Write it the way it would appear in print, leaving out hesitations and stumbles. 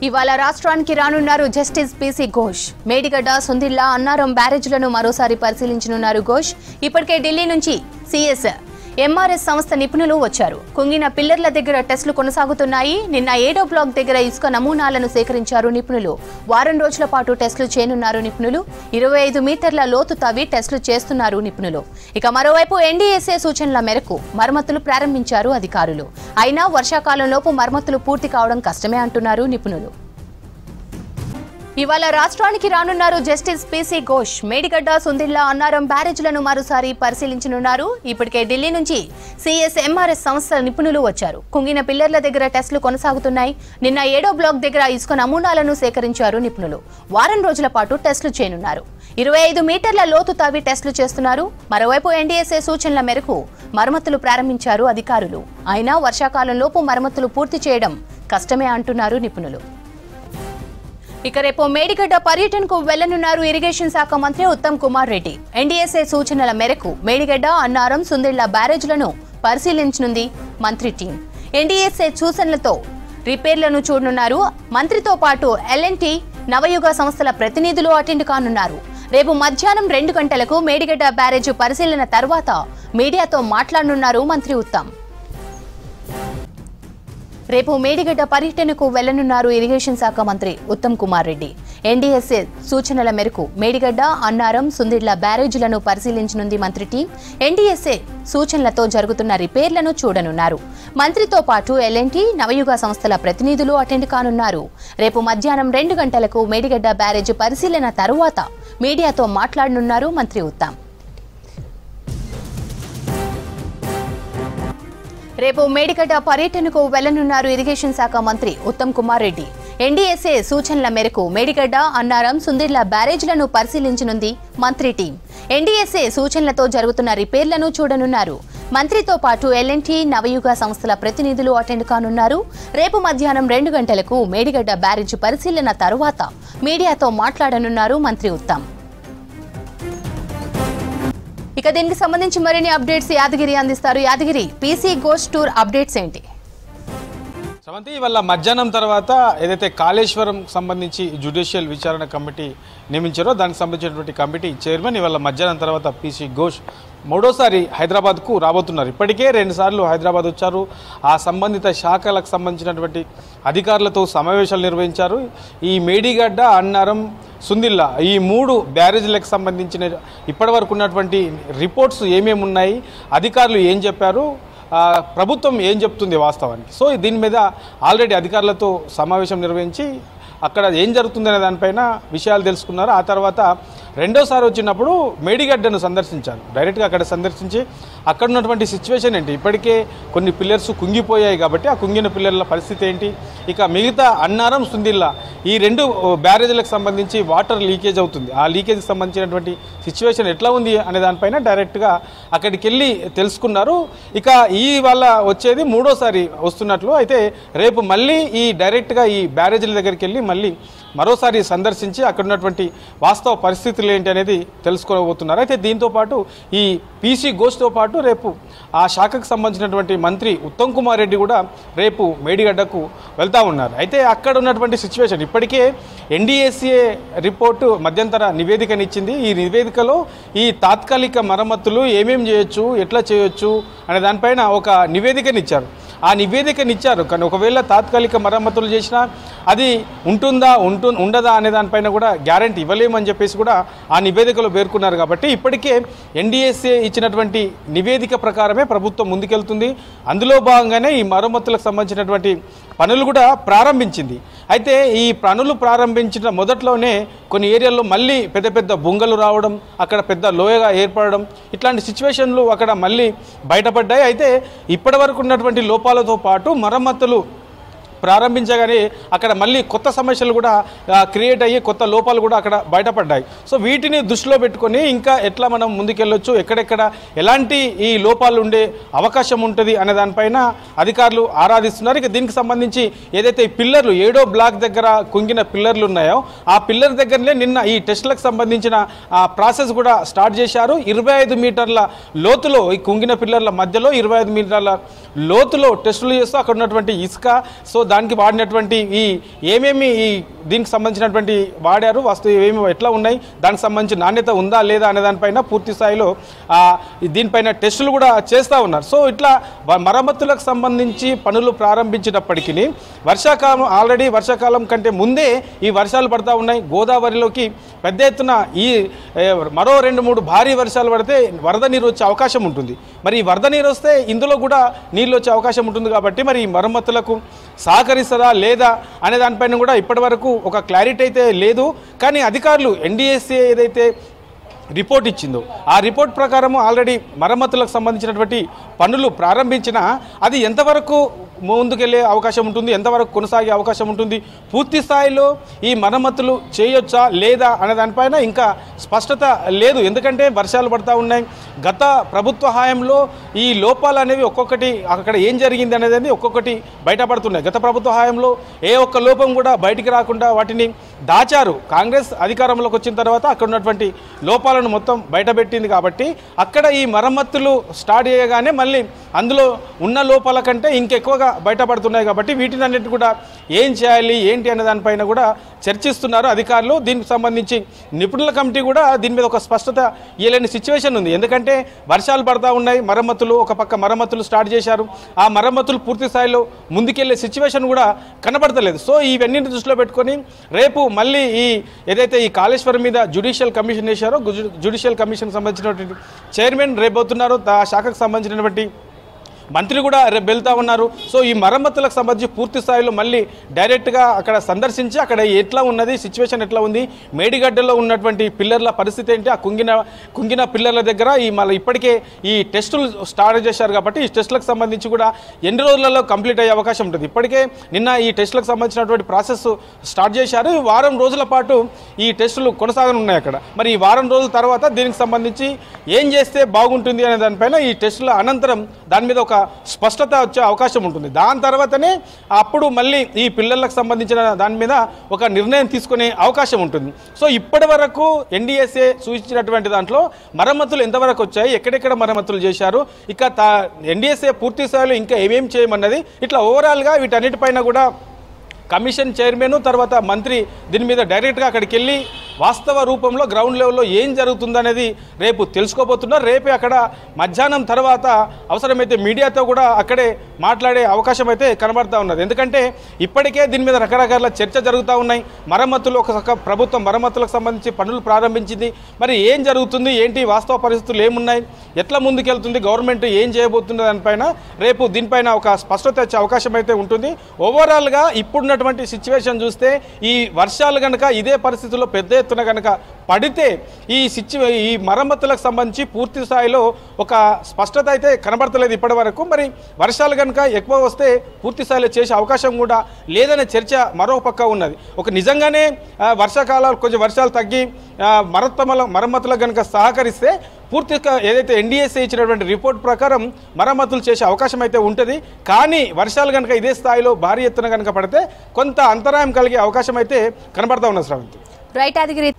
ఇవాళ రాష్ట్రానికి రానున్నారు జస్టిస్ పీసీ ఘోష్. మేడిగడ్డ, సుందిళ్ల, అన్నారం బ్యారేజ్లను మరోసారి పరిశీలించనున్నారు ఘోష్. ఇప్పటికే ఢిల్లీ నుంచి సిఎస్ ఎంఆర్ఎస్ సంస్థ నిపుణులు వచ్చారు. కుంగిన పిల్లర్ల దగ్గర టెస్టులు కొనసాగుతున్నాయి. నిన్న 7వ బ్లాక్ దగ్గర ఇసుక నమూనాలను సేకరించారు నిపుణులు. వారం రోజుల పాటు టెస్టులు చేయనున్నారు నిపుణులు. 25 మీటర్ల లోతు తవ్వి టెస్టులు చేస్తున్నారు నిపుణులు. ఇక మరోవైపు ఎన్డీఎస్ఏ సూచనల మేరకు మరమ్మతులు ప్రారంభించారు అధికారులు. అయినా వర్షాకాలంలోపు మరమ్మతులు పూర్తి కావడం కష్టమే అంటున్నారు నిపుణులు. ఇవాళ రాష్ట్రానికి రానున్నారు జస్టిస్ పీసీ ఘోష్. మేడిగడ్డ, సుందిళ్ల, అన్నారం బ్యారేజ్లను మరోసారి పరిశీలించనున్నారు. ఇప్పటికే ఢిల్లీ నుంచి సిఎస్ ఎంఆర్ఎస్ సంస్థ నిపుణులు వచ్చారు. కుంగిన పిల్లర్ల దగ్గర టెస్టులు కొనసాగుతున్నాయి. నిన్న 7వ బ్లాక్ దగ్గర ఇసుక నమూనాలను సేకరించారు నిపుణులు. వారం రోజుల పాటు టెస్టులు చేయనున్నారు. 25 మీటర్ల లోతు తవ్వి టెస్టులు చేస్తున్నారు. మరోవైపు ఎన్డీఎస్ఏ సూచనల మేరకు మరమ్మతులు ప్రారంభించారు అధికారులు. అయినా వర్షాకాలంలోపు మరమ్మతులు పూర్తి చేయడం కష్టమే అంటున్నారు నిపుణులు. ఇక రేపు మేడిగడ్డ పర్యటనకు వెళ్లనున్నారు ఇరిగేషన్ శాఖ మంత్రి ఉత్తమ్ కుమార్ రెడ్డి. ఎన్డీఎస్ఏ సూచనల మేరకు మేడిగడ్డ, అన్నారం, సుందిళ్ల బ్యారేజ్లను పరిశీలించనుంది మంత్రి టీం. ఎన్డీఎస్ఏ సూచనలతో రిపేర్లను చూడనున్నారు. మంత్రితో పాటు ఎల్ఎన్టీ, నవయుగ సంస్థల ప్రతినిధులు అటెండ్ కానున్నారు. రేపు మధ్యాహ్నం 2 గంటలకు మేడిగడ్డ బ్యారేజ్ పరిశీలన తర్వాత మీడియాతో మాట్లాడనున్నారు మంత్రి ఉత్తమ్. రేపు మేడిగడ్డ పర్యటనకు వెళ్లనున్నారు ఇరిగేషన్ శాఖ మంత్రి ఉత్తమ్ కుమార్ రెడ్డి. ఎన్డీఎస్ఏ సూచనల మేరకు మేడిగడ్డ, అన్నారం, సుందిళ్ల బ్యారేజ్లను పరిశీలించనుంది మంత్రి టీం. ఎన్డీఎస్ఏ సూచనలతో జరుగుతున్న రిపేర్లను చూడనున్నారు. మంత్రితో పాటు ఎల్ఎన్టీ, నవయుగ సంస్థల ప్రతినిధులు అటెండ్ కానున్నారు. రేపు మధ్యాహ్నం 2 గంటలకు మేడిగడ్డ బ్యారేజ్ పరిశీలన తరువాత మీడియాతో మాట్లాడనున్నారు మంత్రి ఉత్తమ్. రేపు మేడిగడ్డ పర్యటనకు వెళ్లనున్నారు ఇరిగేషన్ శాఖ మంత్రి ఉత్తమ్ కుమార్ రెడ్డి. ఎన్డీఎస్ఏ సూచనల మేరకు మేడిగడ్డ, అన్నారం, సుందిళ్ల బ్యారేజ్లను పరిశీలించనుంది మంత్రి టీం. ఎన్డీఎస్ఏ సూచనలతో జరుగుతున్న రిపేర్లను చూడనున్నారు. మంత్రితో పాటు ఎల్ఎన్టీ, నవయుగ సంస్థల ప్రతినిధులు అటెండ్ కానున్నారు. రేపు మధ్యాహ్నం 2 గంటలకు మేడిగడ్డ బ్యారేజ్ పరిశీలన తరువాత మీడియాతో మాట్లాడనున్నారు మంత్రి ఉత్తమ్. ఇక దీనికి సంబంధించి మరిన్ని అప్డేట్స్ యాదగిరి అందిస్తారు. Yadagiri, PC Ghosh tour updates ఏంటి? శ్రవంతి, ఇవాళ మధ్యాహ్నం తర్వాత ఏదైతే కాళేశ్వరం సంబంధించి జ్యుడిషియల్ విచారణ కమిటీ నియమించారో దానికి సంబంధించినటువంటి కమిటీ చైర్మన్ ఇవాళ మధ్యాహ్నం తర్వాత పీసీ ఘోష్ మూడోసారి హైదరాబాద్కు రాబోతున్నారు. ఇప్పటికే 2 సార్లు హైదరాబాద్ వచ్చారు. ఆ సంబంధిత శాఖలకు సంబంధించినటువంటి అధికారులతో సమావేశాలు నిర్వహించారు. ఈ మేడిగడ్డ, అన్నారం, సుందిళ్ల ఈ 3 బ్యారేజీలకు సంబంధించిన ఇప్పటివరకు ఉన్నటువంటి రిపోర్ట్స్ ఏమేమి ఉన్నాయి, అధికారులు ఏం చెప్పారు, ప్రభుత్వం ఏం చెప్తుంది వాస్తవానికి. సో దీని మీద ఆల్రెడీ అధికారులతో సమావేశం నిర్వహించి అక్కడ ఏం జరుగుతుందనే దానిపైన విషయాలు తెలుసుకున్నారు. ఆ తర్వాత రెండోసారి వచ్చినప్పుడు మేడిగడ్డను సందర్శించారు. డైరెక్ట్గా అక్కడ సందర్శించి అక్కడ ఉన్నటువంటి సిచ్యువేషన్ ఏంటి, ఇప్పటికే కొన్ని పిల్లర్స్ కుంగిపోయాయి కాబట్టి ఆ కుంగిన పిల్లర్ల పరిస్థితి ఏంటి, ఇక మిగతా అన్నారం, సుందిళ్ల ఈ 2 బ్యారేజీలకు సంబంధించి వాటర్ లీకేజ్ అవుతుంది, ఆ లీకేజ్కి సంబంధించినటువంటి సిచ్యువేషన్ ఎట్లా ఉంది అనే దానిపైన డైరెక్ట్గా అక్కడికి వెళ్ళి తెలుసుకున్నారు. ఇక ఈ వాళ్ళ వచ్చేది మూడోసారి వస్తున్నట్లు అయితే రేపు మళ్ళీ ఈ డైరెక్ట్గా ఈ బ్యారేజీల దగ్గరికి వెళ్ళి మళ్ళీ మరోసారి సందర్శించి అక్కడ ఉన్నటువంటి వాస్తవ పరిస్థితులు ఏంటి అనేది తెలుసుకోబోతున్నారు. అయితే దీంతోపాటు ఈ పీసీ ఘోష్తో పాటు రేపు ఆ శాఖకు సంబంధించినటువంటి మంత్రి ఉత్తమ్ కుమార్ రెడ్డి కూడా రేపు మేడిగడ్డకు వెళ్తూ ఉన్నారు. అయితే అక్కడ ఉన్నటువంటి సిచ్యువేషన్ ఇప్పటికే ఎన్డీఎస్ఏ రిపోర్టు మధ్యంతర నివేదికనిచ్చింది. ఈ నివేదికలో ఈ తాత్కాలిక మరమ్మతులు ఏమేం చేయొచ్చు, ఎట్లా చేయొచ్చు అనే దానిపైన ఒక నివేదికనిచ్చారు. ఆ నివేదికనిచ్చారు కానీ ఒకవేళ తాత్కాలిక మరమ్మతులు చేసినా అది ఉండదా అనే దానిపైన కూడా గ్యారంటీ ఇవ్వలేమని చెప్పేసి కూడా ఆ నివేదికలో పేర్కొన్నారు. కాబట్టి ఇప్పటికే ఎన్డీఎస్ఏ ఇచ్చినటువంటి నివేదిక ప్రకారమే ప్రభుత్వం ముందుకెళ్తుంది. అందులో భాగంగానే ఈ మరమ్మతులకు సంబంధించినటువంటి పనులు కూడా ప్రారంభించింది. అయితే ఈ పనులు ప్రారంభించిన మొదట్లోనే కొన్ని ఏరియాల్లో మళ్ళీ పెద్ద పెద్ద బొంగలు రావడం, అక్కడ పెద్ద లోయగా ఏర్పడడం, ఇట్లాంటి సిచ్యువేషన్లు అక్కడ మళ్ళీ బయటపడ్డాయి. అయితే ఇప్పటి వరకు ఉన్నటువంటి లోపాలతో పాటు మరమ్మతులు ప్రారంభించగానే అక్కడ మళ్ళీ కొత్త సమస్యలు కూడా క్రియేట్ అయ్యి కొత్త లోపాలు కూడా అక్కడ బయటపడ్డాయి. సో వీటిని దృష్టిలో పెట్టుకొని ఇంకా ఎట్లా మనం ముందుకెళ్ళొచ్చు, ఎక్కడెక్కడ ఎలాంటి ఈ లోపాలు ఉండే అవకాశం ఉంటుంది అనే దానిపైన అధికారులు ఆరాధిస్తున్నారు. ఇక దీనికి సంబంధించి ఏదైతే ఈ పిల్లర్లు 7వ బ్లాక్ దగ్గర కుంగిన పిల్లర్లు ఉన్నాయో ఆ పిల్లర్ దగ్గరనే నిన్న ఈ టెస్టులకు సంబంధించిన ప్రాసెస్ కూడా స్టార్ట్ చేశారు. 25 మీటర్ల లోతులో ఈ కుంగిన పిల్లర్ల మధ్యలో 25 మీటర్ల లోతులో టెస్టులు చేస్తూ అక్కడ ఉన్నటువంటి ఇసుక, సో దానికి వాడినటువంటి ఈ ఏమేమి ఈ దీనికి సంబంధించినటువంటి వాడారు, వస్తువు ఏమేమి ఎట్లా ఉన్నాయి, దానికి సంబంధించి నాణ్యత ఉందా లేదా అనే దానిపైన పూర్తి స్థాయిలో దీనిపైన టెస్టులు కూడా చేస్తూ ఉన్నారు. సో ఇట్లా మరమ్మతులకు సంబంధించి పనులు ప్రారంభించినప్పటికీ వర్షాకాలం ఆల్రెడీ వర్షాకాలం కంటే ముందే ఈ వర్షాలు పడతా ఉన్నాయి. గోదావరిలోకి పెద్ద ఎత్తున ఈ మరో 2-3 భారీ వర్షాలు పడితే వరద నీరు వచ్చే అవకాశం ఉంటుంది. మరి ఈ వరద నీరు వస్తే ఇందులో కూడా నీళ్ళు వచ్చే అవకాశం ఉంటుంది. కాబట్టి మరి ఈ మరమ్మతులకు సహకరిస్తారా లేదా అనే దానిపైన కూడా ఇప్పటి వరకు ఒక క్లారిటీ అయితే లేదు. కానీ అధికారులు ఎన్డీఎస్ఏ ఏదైతే రిపోర్ట్ ఇచ్చిందో ఆ రిపోర్ట్ ప్రకారం ఆల్రెడీ మరమ్మతులకు సంబంధించినటువంటి పనులు ప్రారంభించినా అది ఎంతవరకు ముందుకెళ్లే అవకాశం ఉంటుంది, ఎంతవరకు కొనసాగే అవకాశం ఉంటుంది, పూర్తి స్థాయిలో ఈ మరమ్మతులు చేయొచ్చా లేదా అనే దానిపైన ఇంకా స్పష్టత లేదు. ఎందుకంటే వర్షాలు పడతా ఉన్నాయి. గత ప్రభుత్వ హయాంలో ఈ లోపాలు అనేవి ఒక్కొక్కటి అక్కడ ఏం జరిగింది అనేది ఒక్కొక్కటి బయటపడుతున్నాయి. గత ప్రభుత్వ హయాంలో ఏ ఒక్క లోపం కూడా బయటికి రాకుండా వాటిని దాచారు. కాంగ్రెస్ అధికారంలోకి వచ్చిన తర్వాత అక్కడ ఉన్నటువంటి లోపాలను మొత్తం బయటపెట్టింది. కాబట్టి అక్కడ ఈ మరమ్మతులు స్టార్ట్ చేయగానే మళ్ళీ అందులో ఉన్న లోపాల కంటే ఇంకెక్కువగా బయటపడుతున్నాయి. కాబట్టి వీటిని అన్నిటి కూడా ఏం చేయాలి ఏంటి అనే దానిపైన కూడా చర్చిస్తున్నారు అధికారులు. దీనికి సంబంధించి నిపుణుల కమిటీ కూడా దీని మీద ఒక స్పష్టత ఇవ్వలేని సిచ్యువేషన్ ఉంది. ఎందుకంటే వర్షాలు పడతా ఉన్నాయి, మరమ్మతులు ఒక పక్క మరమ్మతులు స్టార్ట్ చేశారు, ఆ మరమ్మతులు పూర్తి స్థాయిలో ముందుకెళ్లే సిచ్యువేషన్ కూడా కనబడతలేదు. సో ఇవన్నీ దృష్టిలో పెట్టుకొని రేపు మళ్ళీ ఏదైతే ఈ కాళేశ్వరం మీద జ్యుడిషియల్ కమిషన్ వేశారో జ్యుడిషియల్ కమిషన్ సంబంధించినటువంటి చైర్మన్ రేపు అవుతున్నారు. ఆ శాఖకు సంబంధించినటువంటి మంత్రి కూడా రేపు వెళ్తా ఉన్నారు. సో ఈ మరమ్మతులకు సంబంధించి పూర్తి స్థాయిలో మళ్ళీ డైరెక్ట్గా అక్కడ సందర్శించి అక్కడ ఎట్లా ఉన్నది, సిచ్యువేషన్ ఎట్లా ఉంది, మేడిగడ్డలో ఉన్నటువంటి పిల్లర్ల పరిస్థితి ఏంటి, ఆ కుంగిన పిల్లర్ల దగ్గర మళ్ళీ ఇప్పటికే ఈ టెస్టులు స్టార్ట్ చేశారు. కాబట్టి ఈ టెస్టులకు సంబంధించి కూడా ఎన్ని రోజులలో కంప్లీట్ అయ్యే అవకాశం ఉంటుంది. ఇప్పటికే నిన్న ఈ టెస్టులకు సంబంధించినటువంటి ప్రాసెస్ స్టార్ట్ చేశారు. ఈ వారం రోజుల పాటు ఈ టెస్టులు కొనసాగనున్నాయి అక్కడ. మరి ఈ వారం రోజుల తర్వాత దీనికి సంబంధించి ఏం చేస్తే బాగుంటుంది అనే దానిపైన ఈ టెస్టుల అనంతరం దాని మీద ఒక స్పష్టత వచ్చే అవకాశం ఉంటుంది. దాని తర్వాతనే అప్పుడు మళ్ళీ ఈ పిల్లలకు సంబంధించిన దాని మీద ఒక నిర్ణయం తీసుకునే అవకాశం ఉంటుంది. సో ఇప్పటి వరకు ఎన్డీఎస్ఏ సూచించినటువంటి దాంట్లో మరమ్మతులు ఎంతవరకు వచ్చాయి, ఎక్కడెక్కడ మరమ్మతులు చేశారు, ఇక ఎన్డీఎస్ఏ పూర్తి స్థాయిలో ఇంకా ఏమేమి చేయమన్నది ఇట్లా ఓవరాల్గా వీటన్నిటిపైన కూడా కమిషన్ చైర్మన్ తర్వాత మంత్రి దీని మీద డైరెక్ట్గా అక్కడికి వెళ్ళి వాస్తవ రూపంలో గ్రౌండ్ లెవెల్లో ఏం జరుగుతుందనేది రేపు తెలుసుకోబోతున్నారు. రేపే అక్కడ మధ్యాహ్నం తర్వాత అవసరమైతే మీడియాతో కూడా అక్కడే మాట్లాడే అవకాశం అయితే కనబడతా ఉన్నది. ఎందుకంటే ఇప్పటికే దీని మీద రకరకాల చర్చ జరుగుతూ ఉన్నాయి. మరమ్మతులు ఒక ప్రభుత్వం మరమ్మతులకు సంబంధించి పనులు ప్రారంభించింది. మరి ఏం జరుగుతుంది, ఏంటి వాస్తవ పరిస్థితులు ఏమున్నాయి, ఎట్లా ముందుకెళ్తుంది, గవర్నమెంట్ ఏం చేయబోతుంది దానిపైన రేపు దీనిపైన ఒక స్పష్టత వచ్చే అవకాశం అయితే ఉంటుంది. ఓవరాల్గా ఇప్పుడున్నటువంటి సిచ్యువేషన్ చూస్తే ఈ వర్షాలు కనుక ఇదే పరిస్థితుల్లో పెద్ద ఎత్తున కనుక పడితే ఈ మరమ్మతులకు సంబంధించి పూర్తి స్థాయిలో ఒక స్పష్టత అయితే కనబడతలేదు ఇప్పటి వరకు. మరి వర్షాలు కనుక ఎక్కువ వస్తే పూర్తి స్థాయిలో చేసే అవకాశం కూడా లేదనే చర్చ మరో పక్క ఉన్నది. ఒక నిజంగానే వర్షాకాలాలు కొంచెం వర్షాలు తగ్గి మరమ్మతులకు కనుక సహకరిస్తే పూర్తిగా ఏదైతే ఎన్డీఎస్ఏ ఇచ్చినటువంటి రిపోర్ట్ ప్రకారం మరమ్మతులు చేసే అవకాశం అయితే ఉంటుంది. కానీ వర్షాలు కనుక ఇదే స్థాయిలో భారీ ఎత్తున కనుక పడితే కొంత అంతరాయం కలిగే అవకాశం అయితే కనబడతా ఉన్నది. శ్రావంతి. రైట్, యాదగిరి.